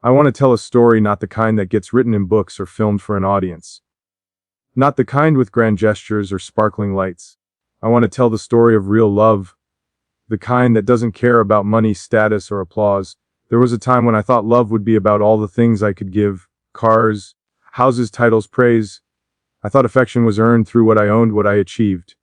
I want to tell a story, not the kind that gets written in books or filmed for an audience. Not the kind with grand gestures or sparkling lights. I want to tell the story of real love, the kind that doesn't care about money, status, or applause. There was a time when I thought love would be about all the things I could give: cars, houses, titles, praise. I thought affection was earned through what I owned, what I achieved.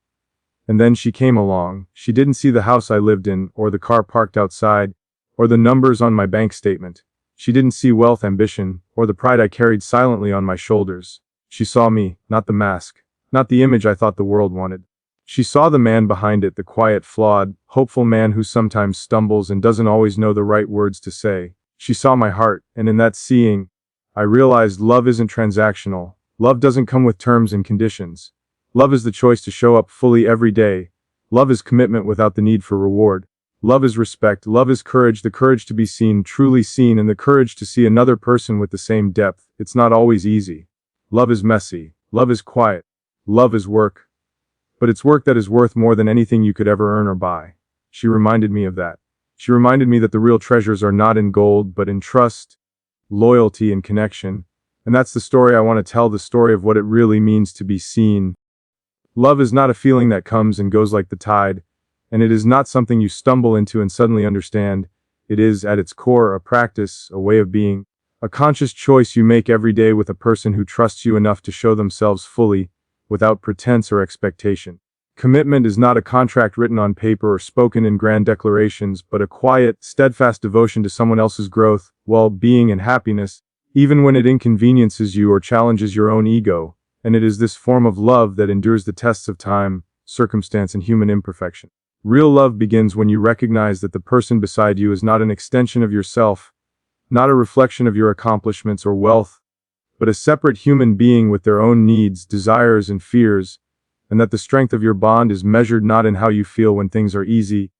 And then she came along. She didn't see the house I lived in, or the car parked outside, or the numbers on my bank statement. She didn't see wealth, ambition, or the pride I carried silently on my shoulders. She saw me, not the mask, not the image I thought the world wanted. She saw the man behind it, the quiet, flawed, hopeful man who sometimes stumbles and doesn't always know the right words to say. She saw my heart, and in that seeing, I realized love isn't transactional. Love doesn't come with terms and conditions. Love is the choice to show up fully every day. Love is commitment without the need for reward. Love is respect. Love is courage, the courage to be seen, truly seen, and the courage to see another person with the same depth. It's not always easy. Love is messy. Love is quiet. Love is work. But it's work that is worth more than anything you could ever earn or buy. She reminded me of that. She reminded me that the real treasures are not in gold, but in trust, loyalty, and connection. And that's the story I want to tell, the story of what it really means to be seen. Love is not a feeling that comes and goes like the tide, and it is not something you stumble into and suddenly understand. It is, at its core, a practice, a way of being, a conscious choice you make every day with a person who trusts you enough to show themselves fully, without pretense or expectation. Commitment is not a contract written on paper or spoken in grand declarations, but a quiet, steadfast devotion to someone else's growth, well-being, and happiness, even when it inconveniences you or challenges your own ego. And it is this form of love that endures the tests of time, circumstance, and human imperfection. Real love begins when you recognize that the person beside you is not an extension of yourself, not a reflection of your accomplishments or wealth, but a separate human being with their own needs, desires, and fears, and that the strength of your bond is measured not in how you feel when things are easy,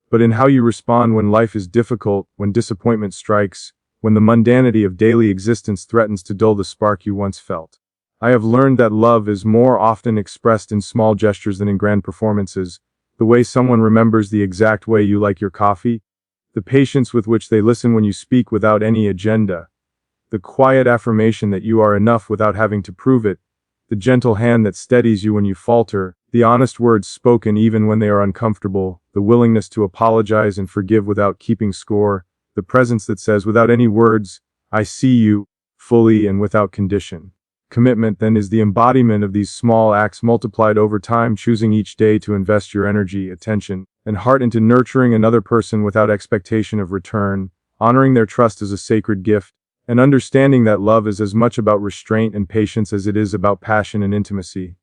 but in how you respond when life is difficult, when disappointment strikes, when the mundanity of daily existence threatens to dull the spark you once felt. I have learned that love is more often expressed in small gestures than in grand performances. The way someone remembers the exact way you like your coffee, the patience with which they listen when you speak without any agenda, the quiet affirmation that you are enough without having to prove it, the gentle hand that steadies you when you falter, the honest words spoken even when they are uncomfortable, the willingness to apologize and forgive without keeping score, the presence that says without any words, "I see you," fully and without condition. Commitment, then, is the embodiment of these small acts multiplied over time, choosing each day to invest your energy, attention, and heart into nurturing another person without expectation of return, honoring their trust as a sacred gift, and understanding that love is as much about restraint and patience as it is about passion and intimacy.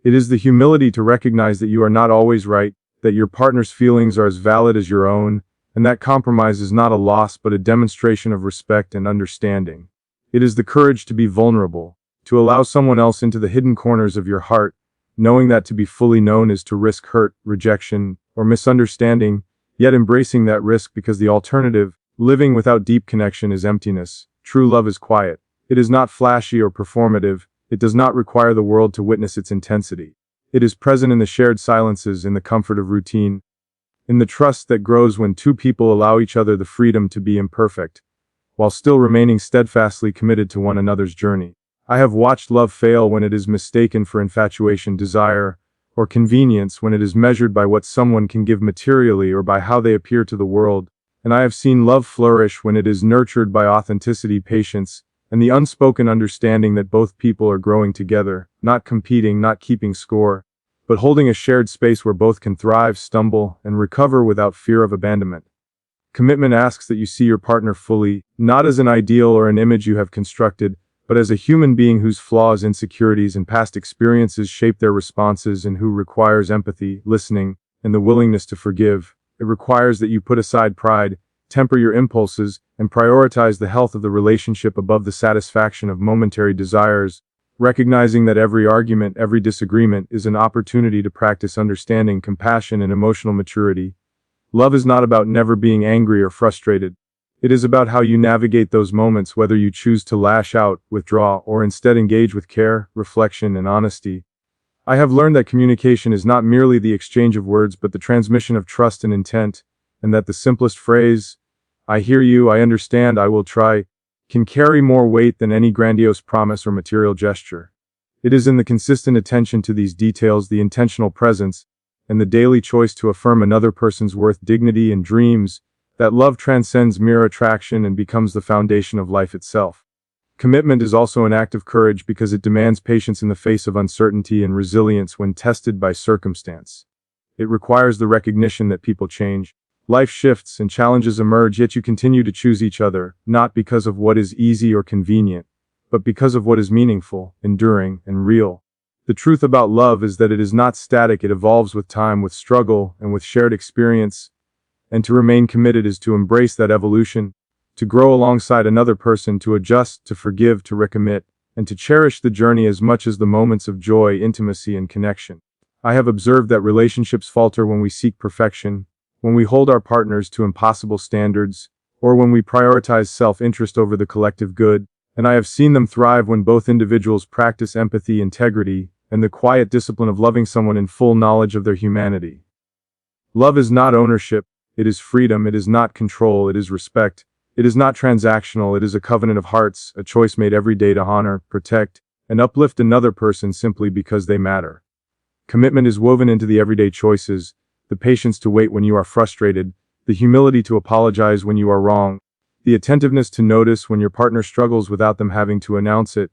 It is the humility to recognize that you are not always right, that your partner's feelings are as valid as your own, and that compromise is not a loss but a demonstration of respect and understanding. It is the courage to be vulnerable, to allow someone else into the hidden corners of your heart, knowing that to be fully known is to risk hurt, rejection, or misunderstanding, yet embracing that risk because the alternative, living without deep connection, is emptiness. True love is quiet. It is not flashy or performative. It does not require the world to witness its intensity. It is present in the shared silences, in the comfort of routine, in the trust that grows when two people allow each other the freedom to be imperfect, while still remaining steadfastly committed to one another's journey. I have watched love fail when it is mistaken for infatuation, desire, or convenience, when it is measured by what someone can give materially or by how they appear to the world, and I have seen love flourish when it is nurtured by authenticity, patience, and the unspoken understanding that both people are growing together, not competing, not keeping score, but holding a shared space where both can thrive, stumble, and recover without fear of abandonment. Commitment asks that you see your partner fully, not as an ideal or an image you have constructed, but as a human being whose flaws, insecurities, and past experiences shape their responses, and who requires empathy, listening, and the willingness to forgive. It requires that you put aside pride, temper your impulses, and prioritize the health of the relationship above the satisfaction of momentary desires, recognizing that every argument, every disagreement is an opportunity to practice understanding, compassion, and emotional maturity. Love is not about never being angry or frustrated. It is about how you navigate those moments, whether you choose to lash out, withdraw, or instead engage with care, reflection, and honesty. I have learned that communication is not merely the exchange of words but the transmission of trust and intent, and that the simplest phrase, "I hear you, I understand, I will try," can carry more weight than any grandiose promise or material gesture. It is in the consistent attention to these details, the intentional presence, and the daily choice to affirm another person's worth, dignity, and dreams, that love transcends mere attraction and becomes the foundation of life itself. Commitment is also an act of courage because it demands patience in the face of uncertainty and resilience when tested by circumstance. It requires the recognition that people change, life shifts, and challenges emerge, yet you continue to choose each other, not because of what is easy or convenient, but because of what is meaningful, enduring, and real. The truth about love is that it is not static, it evolves with time, with struggle, and with shared experience. And to remain committed is to embrace that evolution, to grow alongside another person, to adjust, to forgive, to recommit, and to cherish the journey as much as the moments of joy, intimacy, and connection. I have observed that relationships falter when we seek perfection, when we hold our partners to impossible standards, or when we prioritize self-interest over the collective good, and I have seen them thrive when both individuals practice empathy, integrity, and the quiet discipline of loving someone in full knowledge of their humanity. Love is not ownership, it is freedom, it is not control, it is respect, it is not transactional, it is a covenant of hearts, a choice made every day to honor, protect, and uplift another person simply because they matter. Commitment is woven into the everyday choices, the patience to wait when you are frustrated, the humility to apologize when you are wrong, the attentiveness to notice when your partner struggles without them having to announce it,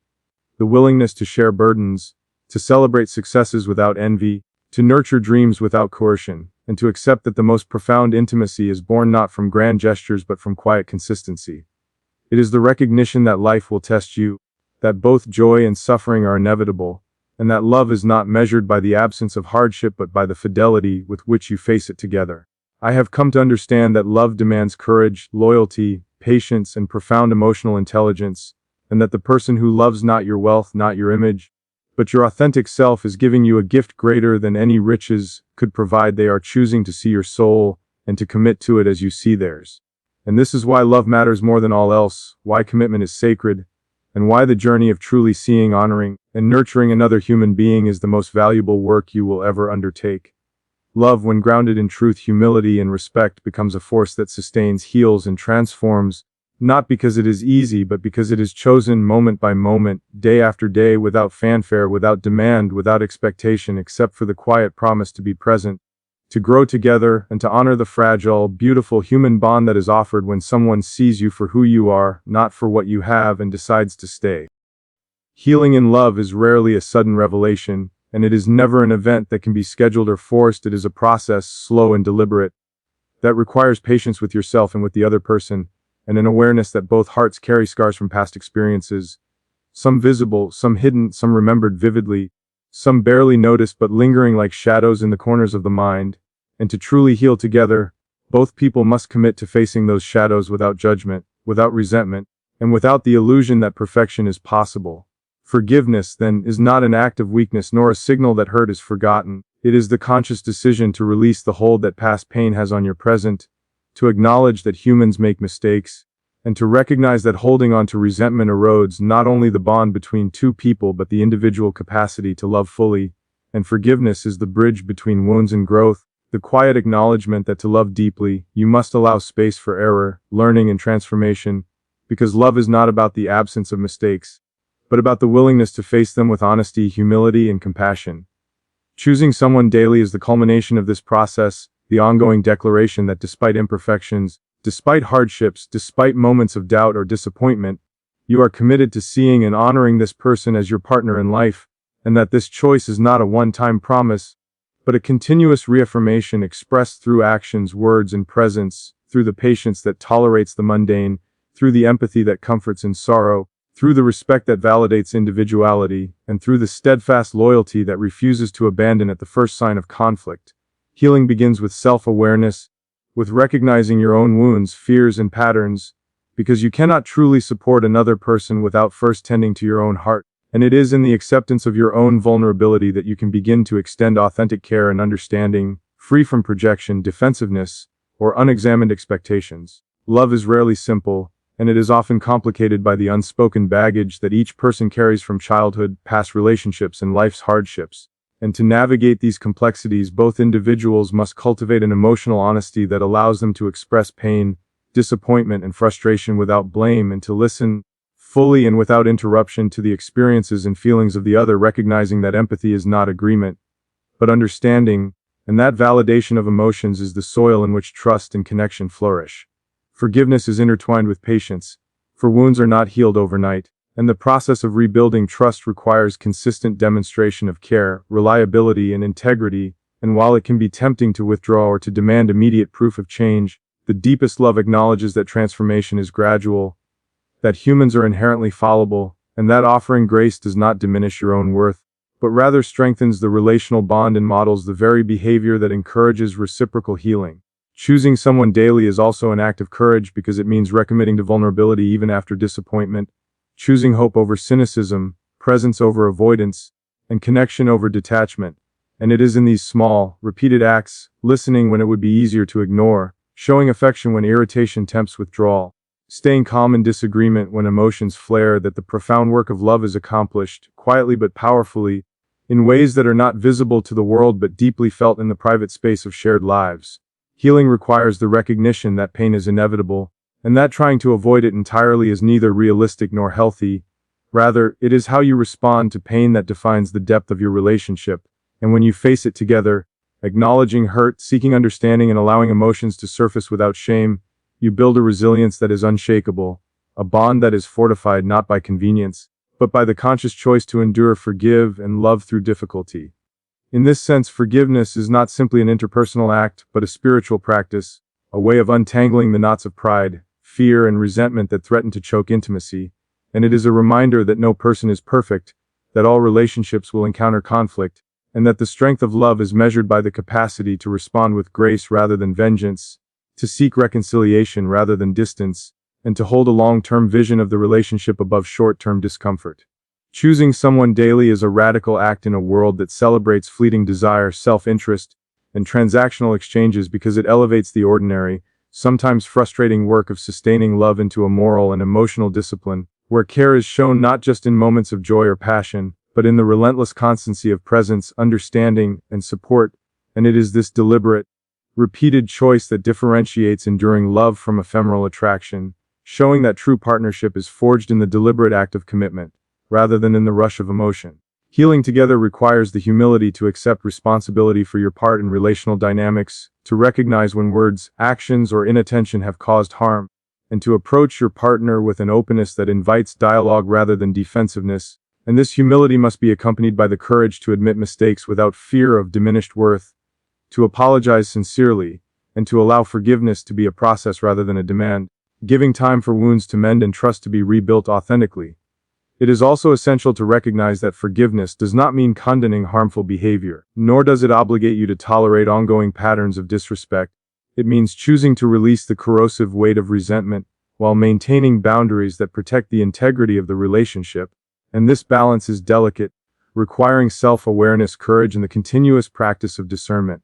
the willingness to share burdens, to celebrate successes without envy, to nurture dreams without coercion, and to accept that the most profound intimacy is born not from grand gestures but from quiet consistency. It is the recognition that life will test you, that both joy and suffering are inevitable, and that love is not measured by the absence of hardship but by the fidelity with which you face it together. I have come to understand that love demands courage, loyalty, patience, and profound emotional intelligence, and that the person who loves not your wealth, not your image, but your authentic self is giving you a gift greater than any riches could provide. They are choosing to see your soul and to commit to it as you see theirs. And this is why love matters more than all else, why commitment is sacred, and why the journey of truly seeing, honoring, and nurturing another human being is the most valuable work you will ever undertake. Love, when grounded in truth, humility, and respect, becomes a force that sustains, heals, and transforms, not because it is easy, but because it is chosen moment by moment, day after day, without fanfare, without demand, without expectation, except for the quiet promise to be present, to grow together, and to honor the fragile, beautiful human bond that is offered when someone sees you for who you are, not for what you have, and decides to stay. Healing in love is rarely a sudden revelation, and it is never an event that can be scheduled or forced. It is a process, slow and deliberate, that requires patience with yourself and with the other person, and an awareness that both hearts carry scars from past experiences, some visible, some hidden, some remembered vividly, some barely noticed but lingering like shadows in the corners of the mind. And to truly heal together, both people must commit to facing those shadows without judgment, without resentment, and without the illusion that perfection is possible. Forgiveness, then, is not an act of weakness nor a signal that hurt is forgotten. It is the conscious decision to release the hold that past pain has on your present, to acknowledge that humans make mistakes, and to recognize that holding on to resentment erodes not only the bond between two people but the individual capacity to love fully. And forgiveness is the bridge between wounds and growth, the quiet acknowledgement that to love deeply, you must allow space for error, learning, and transformation, because love is not about the absence of mistakes, but about the willingness to face them with honesty, humility, and compassion. Choosing someone daily is the culmination of this process, the ongoing declaration that despite imperfections, despite hardships, despite moments of doubt or disappointment, you are committed to seeing and honoring this person as your partner in life, and that this choice is not a one-time promise, but a continuous reaffirmation expressed through actions, words, and presence, through the patience that tolerates the mundane, through the empathy that comforts in sorrow, through the respect that validates individuality, and through the steadfast loyalty that refuses to abandon at the first sign of conflict. Healing begins with self-awareness, with recognizing your own wounds, fears, and patterns, because you cannot truly support another person without first tending to your own heart. And it is in the acceptance of your own vulnerability that you can begin to extend authentic care and understanding, free from projection, defensiveness, or unexamined expectations. Love is rarely simple, and it is often complicated by the unspoken baggage that each person carries from childhood, past relationships, and life's hardships. And to navigate these complexities, both individuals must cultivate an emotional honesty that allows them to express pain, disappointment, and frustration without blame, and to listen fully and without interruption to the experiences and feelings of the other, recognizing that empathy is not agreement, but understanding, and that validation of emotions is the soil in which trust and connection flourish. Forgiveness is intertwined with patience, for wounds are not healed overnight, and the process of rebuilding trust requires consistent demonstration of care, reliability, and integrity, and while it can be tempting to withdraw or to demand immediate proof of change, the deepest love acknowledges that transformation is gradual, that humans are inherently fallible, and that offering grace does not diminish your own worth, but rather strengthens the relational bond and models the very behavior that encourages reciprocal healing. Choosing someone daily is also an act of courage because it means recommitting to vulnerability even after disappointment, choosing hope over cynicism, presence over avoidance, and connection over detachment. And it is in these small, repeated acts, listening when it would be easier to ignore, showing affection when irritation tempts withdrawal, staying calm in disagreement when emotions flare, that the profound work of love is accomplished, quietly but powerfully, in ways that are not visible to the world but deeply felt in the private space of shared lives. Healing requires the recognition that pain is inevitable, and that trying to avoid it entirely is neither realistic nor healthy. Rather, it is how you respond to pain that defines the depth of your relationship, and when you face it together, acknowledging hurt, seeking understanding, and allowing emotions to surface without shame, you build a resilience that is unshakable, a bond that is fortified not by convenience, but by the conscious choice to endure, forgive, and love through difficulty. In this sense, forgiveness is not simply an interpersonal act, but a spiritual practice, a way of untangling the knots of pride, fear, and resentment that threaten to choke intimacy, and it is a reminder that no person is perfect, that all relationships will encounter conflict, and that the strength of love is measured by the capacity to respond with grace rather than vengeance, to seek reconciliation rather than distance, and to hold a long-term vision of the relationship above short-term discomfort. Choosing someone daily is a radical act in a world that celebrates fleeting desire, self-interest, and transactional exchanges because it elevates the ordinary, sometimes frustrating work of sustaining love into a moral and emotional discipline, where care is shown not just in moments of joy or passion, but in the relentless constancy of presence, understanding, and support, and it is this deliberate, repeated choice that differentiates enduring love from ephemeral attraction, showing that true partnership is forged in the deliberate act of commitment, rather than in the rush of emotion. Healing together requires the humility to accept responsibility for your part in relational dynamics, to recognize when words, actions, or inattention have caused harm, and to approach your partner with an openness that invites dialogue rather than defensiveness. And this humility must be accompanied by the courage to admit mistakes without fear of diminished worth, to apologize sincerely, and to allow forgiveness to be a process rather than a demand, giving time for wounds to mend and trust to be rebuilt authentically. It is also essential to recognize that forgiveness does not mean condoning harmful behavior, nor does it obligate you to tolerate ongoing patterns of disrespect. It means choosing to release the corrosive weight of resentment while maintaining boundaries that protect the integrity of the relationship. And this balance is delicate, requiring self-awareness, courage, and the continuous practice of discernment.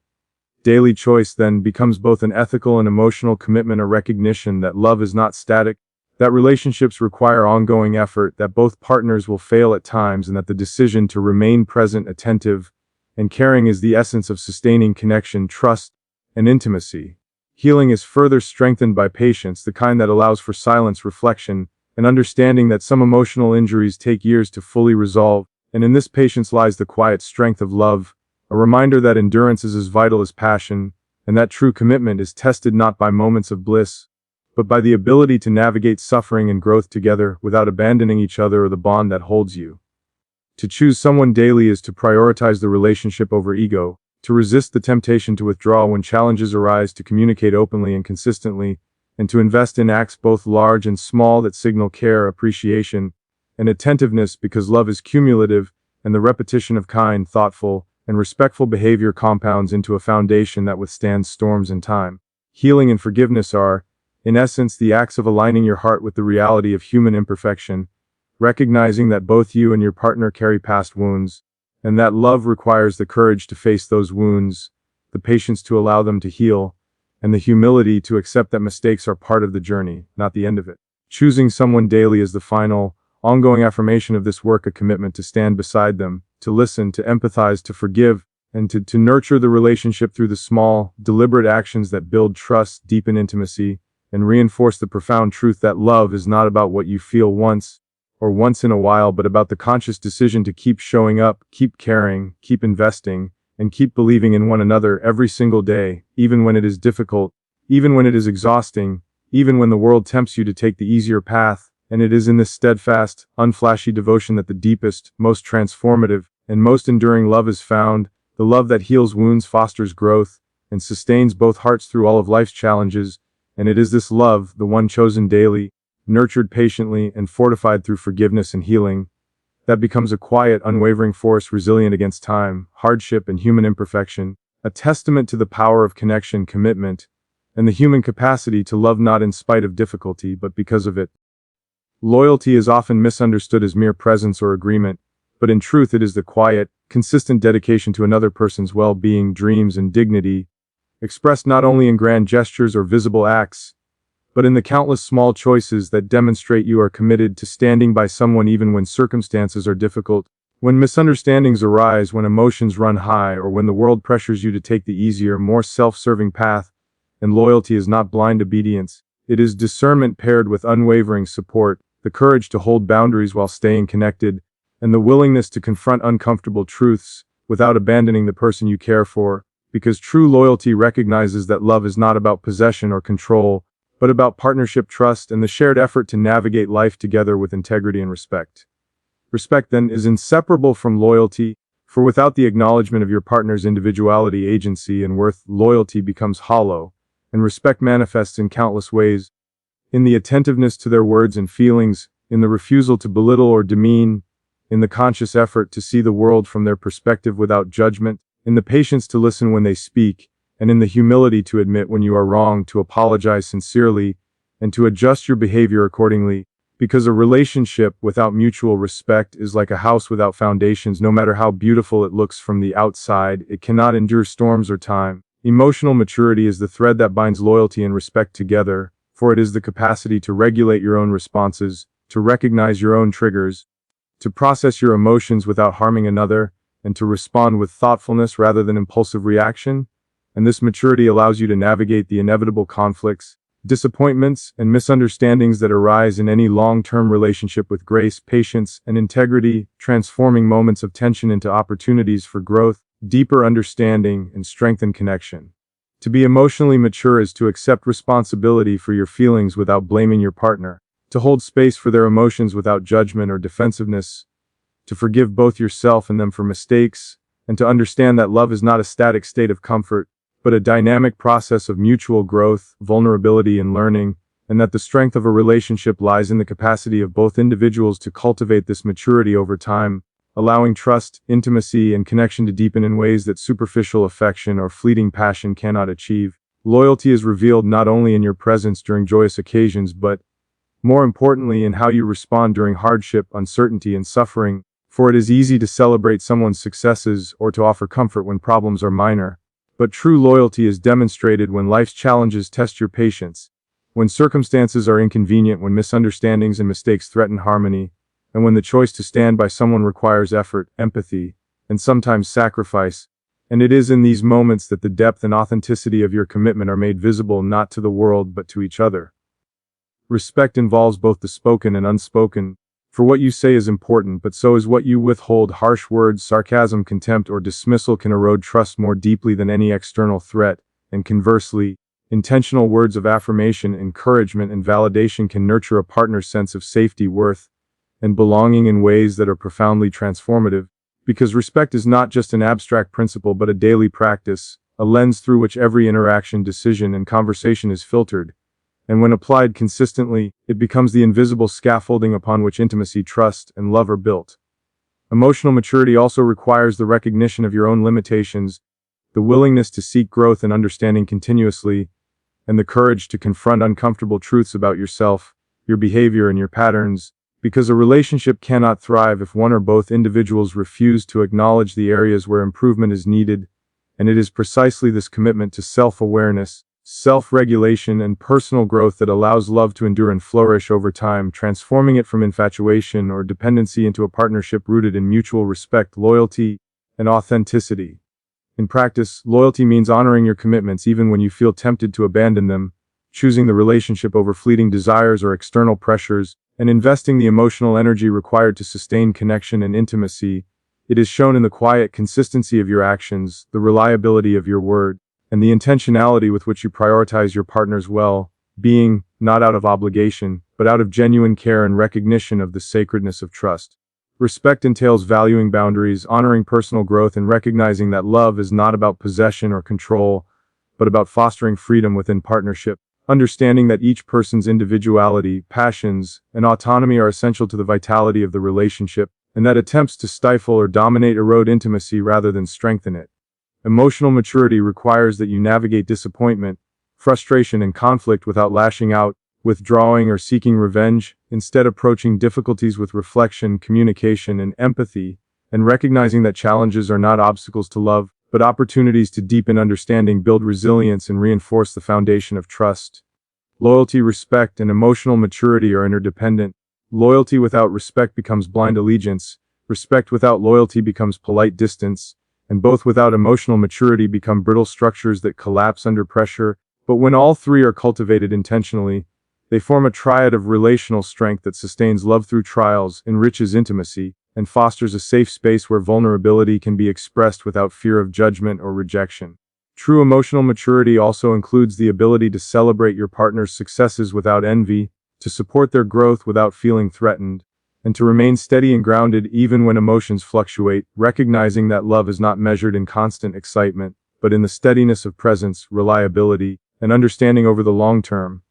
Daily choice then becomes both an ethical and emotional commitment, a recognition that love is not static, that relationships require ongoing effort, that both partners will fail at times, and that the decision to remain present, attentive, and caring is the essence of sustaining connection, trust, and intimacy. Healing is further strengthened by patience, the kind that allows for silence, reflection, and understanding that some emotional injuries take years to fully resolve, and in this patience lies the quiet strength of love, a reminder that endurance is as vital as passion, and that true commitment is tested not by moments of bliss, but by the ability to navigate suffering and growth together without abandoning each other or the bond that holds you. To choose someone daily is to prioritize the relationship over ego, to resist the temptation to withdraw when challenges arise, to communicate openly and consistently, and to invest in acts both large and small that signal care, appreciation, and attentiveness, because love is cumulative, and the repetition of kind, thoughtful, and respectful behavior compounds into a foundation that withstands storms and time. Healing and forgiveness are, in essence, the acts of aligning your heart with the reality of human imperfection, recognizing that both you and your partner carry past wounds, and that love requires the courage to face those wounds, the patience to allow them to heal, and the humility to accept that mistakes are part of the journey, not the end of it. Choosing someone daily is the final, ongoing affirmation of this work, a commitment to stand beside them, to listen, to empathize, to forgive, and to nurture the relationship through the small, deliberate actions that build trust, deepen intimacy, and reinforce the profound truth that love is not about what you feel once or once in a while, but about the conscious decision to keep showing up, keep caring, keep investing, and keep believing in one another every single day, even when it is difficult, even when it is exhausting, even when the world tempts you to take the easier path. And it is in this steadfast, unflashy devotion that the deepest, most transformative, and most enduring love is found, the love that heals wounds, fosters growth, and sustains both hearts through all of life's challenges. And it is this love, the one chosen daily, nurtured patiently, and fortified through forgiveness and healing, that becomes a quiet, unwavering force resilient against time, hardship, and human imperfection, a testament to the power of connection, commitment, and the human capacity to love not in spite of difficulty, but because of it. Loyalty is often misunderstood as mere presence or agreement, but in truth it is the quiet, consistent dedication to another person's well-being, dreams, and dignity, expressed not only in grand gestures or visible acts, but in the countless small choices that demonstrate you are committed to standing by someone even when circumstances are difficult, when misunderstandings arise, when emotions run high, or when the world pressures you to take the easier, more self-serving path. And loyalty is not blind obedience. It is discernment paired with unwavering support, the courage to hold boundaries while staying connected, and the willingness to confront uncomfortable truths without abandoning the person you care for, because true loyalty recognizes that love is not about possession or control, but about partnership, trust, and the shared effort to navigate life together with integrity and respect. Respect, then, is inseparable from loyalty, for without the acknowledgement of your partner's individuality, agency, and worth, loyalty becomes hollow, and respect manifests in countless ways. In the attentiveness to their words and feelings, in the refusal to belittle or demean, in the conscious effort to see the world from their perspective without judgment, in the patience to listen when they speak, and in the humility to admit when you are wrong, to apologize sincerely, and to adjust your behavior accordingly, because a relationship without mutual respect is like a house without foundations. No matter how beautiful it looks from the outside, it cannot endure storms or time. Emotional maturity is the thread that binds loyalty and respect together, for it is the capacity to regulate your own responses, to recognize your own triggers, to process your emotions without harming another, and to respond with thoughtfulness rather than impulsive reaction. And this maturity allows you to navigate the inevitable conflicts, disappointments, and misunderstandings that arise in any long-term relationship with grace, patience, and integrity, transforming moments of tension into opportunities for growth, deeper understanding, and strengthened connection. To be emotionally mature is to accept responsibility for your feelings without blaming your partner, to hold space for their emotions without judgment or defensiveness, to forgive both yourself and them for mistakes, and to understand that love is not a static state of comfort, but a dynamic process of mutual growth, vulnerability, and learning, and that the strength of a relationship lies in the capacity of both individuals to cultivate this maturity over time, allowing trust, intimacy, and connection to deepen in ways that superficial affection or fleeting passion cannot achieve. Loyalty is revealed not only in your presence during joyous occasions, but, more importantly, in how you respond during hardship, uncertainty, and suffering, for it is easy to celebrate someone's successes or to offer comfort when problems are minor. But true loyalty is demonstrated when life's challenges test your patience, when circumstances are inconvenient, when misunderstandings and mistakes threaten harmony, and when the choice to stand by someone requires effort, empathy, and sometimes sacrifice. And it is in these moments that the depth and authenticity of your commitment are made visible, not to the world but to each other. Respect involves both the spoken and unspoken, for what you say is important, but so is what you withhold. Harsh words, sarcasm, contempt, or dismissal can erode trust more deeply than any external threat, and conversely, intentional words of affirmation, encouragement, and validation can nurture a partner's sense of safety, worth, and belonging in ways that are profoundly transformative, because respect is not just an abstract principle but a daily practice, a lens through which every interaction, decision, and conversation is filtered, and when applied consistently, it becomes the invisible scaffolding upon which intimacy, trust, and love are built. Emotional maturity also requires the recognition of your own limitations, the willingness to seek growth and understanding continuously, and the courage to confront uncomfortable truths about yourself, your behavior, and your patterns, because a relationship cannot thrive if one or both individuals refuse to acknowledge the areas where improvement is needed, and it is precisely this commitment to self-awareness, self-regulation, and personal growth that allows love to endure and flourish over time, transforming it from infatuation or dependency into a partnership rooted in mutual respect, loyalty, and authenticity. In practice, loyalty means honoring your commitments even when you feel tempted to abandon them, choosing the relationship over fleeting desires or external pressures, and investing the emotional energy required to sustain connection and intimacy. It is shown in the quiet consistency of your actions, the reliability of your word, and the intentionality with which you prioritize your partner's well-being, not out of obligation, but out of genuine care and recognition of the sacredness of trust. Respect entails valuing boundaries, honoring personal growth, and recognizing that love is not about possession or control, but about fostering freedom within partnership. Understanding that each person's individuality, passions, and autonomy are essential to the vitality of the relationship, and that attempts to stifle or dominate erode intimacy rather than strengthen it. Emotional maturity requires that you navigate disappointment, frustration, and conflict without lashing out, withdrawing, or seeking revenge, instead approaching difficulties with reflection, communication, and empathy, and recognizing that challenges are not obstacles to love, but opportunities to deepen understanding, build resilience, and reinforce the foundation of trust. Loyalty, respect, and emotional maturity are interdependent. Loyalty without respect becomes blind allegiance, respect without loyalty becomes polite distance, and both without emotional maturity become brittle structures that collapse under pressure. But when all three are cultivated intentionally, they form a triad of relational strength that sustains love through trials, enriches intimacy, and fosters a safe space where vulnerability can be expressed without fear of judgment or rejection. True emotional maturity also includes the ability to celebrate your partner's successes without envy, to support their growth without feeling threatened, and to remain steady and grounded even when emotions fluctuate, recognizing that love is not measured in constant excitement, but in the steadiness of presence, reliability, and understanding over the long term.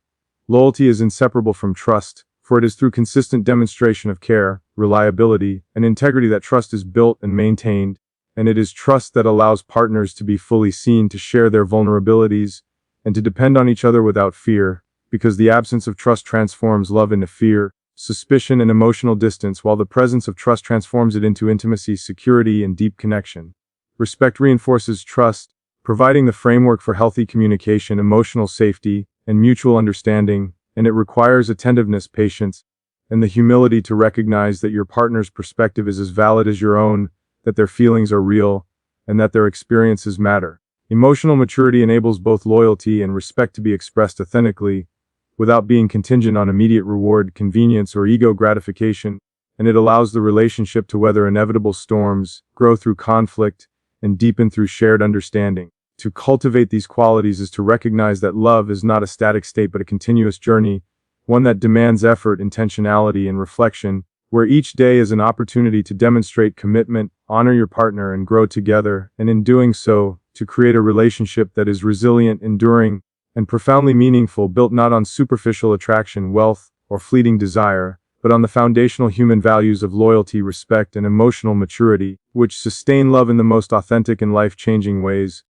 Loyalty is inseparable from trust, for it is through consistent demonstration of care, reliability, and integrity that trust is built and maintained, and it is trust that allows partners to be fully seen, to share their vulnerabilities, and to depend on each other without fear, because the absence of trust transforms love into fear, suspicion, and emotional distance, while the presence of trust transforms it into intimacy, security, and deep connection. Respect reinforces trust, providing the framework for healthy communication, emotional safety, and mutual understanding, and it requires attentiveness, patience, and the humility to recognize that your partner's perspective is as valid as your own, that their feelings are real, and that their experiences matter. Emotional maturity enables both loyalty and respect to be expressed authentically, without being contingent on immediate reward, convenience, or ego gratification, and it allows the relationship to weather inevitable storms, grow through conflict, and deepen through shared understanding. To cultivate these qualities is to recognize that love is not a static state but a continuous journey, one that demands effort, intentionality, and reflection, where each day is an opportunity to demonstrate commitment, honor your partner, and grow together, and in doing so, to create a relationship that is resilient, enduring, and profoundly meaningful, built not on superficial attraction, wealth, or fleeting desire, but on the foundational human values of loyalty, respect, and emotional maturity, which sustain love in the most authentic and life-changing ways.